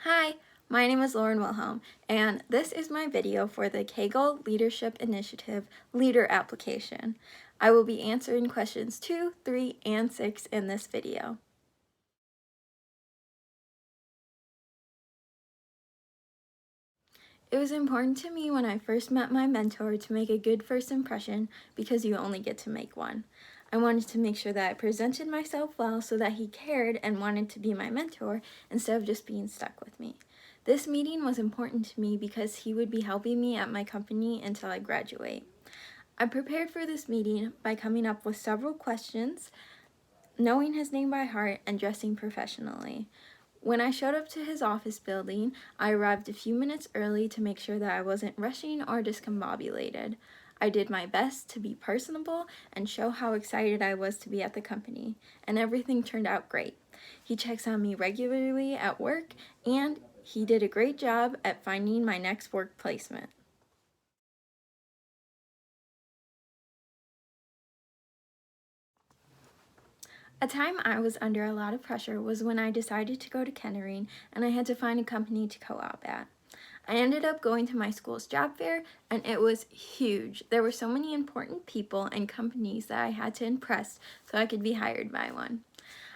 Hi, my name is Lauren Wilhelm, and this is my video for the KLI Leadership Initiative Leader Application. I will be answering questions 2, 3, and 6 in this video. It was important to me when I first met my mentor to make a good first impression because you only get to make one. I wanted to make sure that I presented myself well so that he cared and wanted to be my mentor instead of just being stuck with me. This meeting was important to me because he would be helping me at my company until I graduate. I prepared for this meeting by coming up with several questions, knowing his name by heart, and dressing professionally. When I showed up to his office building, I arrived a few minutes early to make sure that I wasn't rushing or discombobulated. I did my best to be personable and show how excited I was to be at the company, and everything turned out great. He checks on me regularly at work, and he did a great job at finding my next work placement. A time I was under a lot of pressure was when I decided to go to Kettering and I had to find a company to co-op at. I ended up going to my school's job fair and it was huge. There were so many important people and companies that I had to impress so I could be hired by one.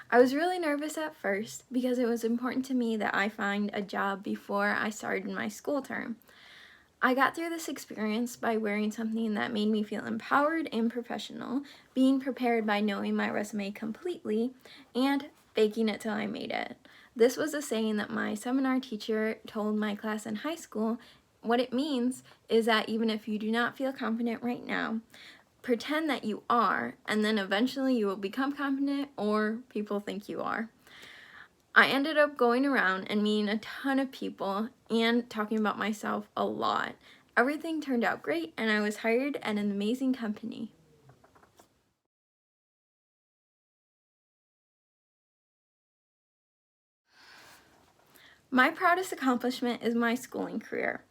I was really nervous at first because it was important to me that I find a job before I started my school term. I got through this experience by wearing something that made me feel empowered and professional, being prepared by knowing my resume completely, and faking it till I made it. This was a saying that my seminar teacher told my class in high school. What it means is that even if you do not feel confident right now, pretend that you are, and then eventually you will become confident or people think you are. I ended up going around and meeting a ton of people and talking about myself a lot. Everything turned out great and I was hired at an amazing company. My proudest accomplishment is my schooling career.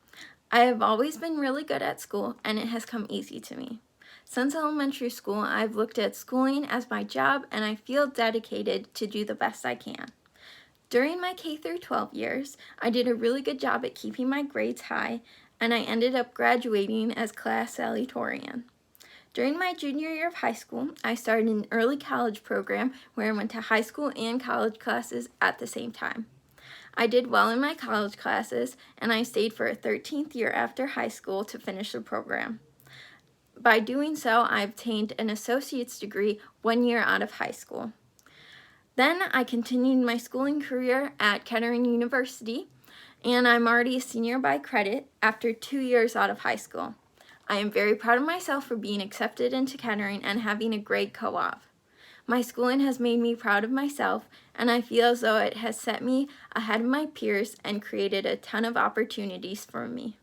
I have always been really good at school and it has come easy to me. Since elementary school, I've looked at schooling as my job and I feel dedicated to do the best I can. During my K through 12 years, I did a really good job at keeping my grades high, and I ended up graduating as class salutatorian. During my junior year of high school, I started an early college program where I went to high school and college classes at the same time. I did well in my college classes, and I stayed for a 13th year after high school to finish the program. By doing so, I obtained an associate's degree 1 year out of high school. Then I continued my schooling career at Kettering University, and I'm already a senior by credit after 2 years out of high school. I am very proud of myself for being accepted into Kettering and having a great co-op. My schooling has made me proud of myself, and I feel as though it has set me ahead of my peers and created a ton of opportunities for me.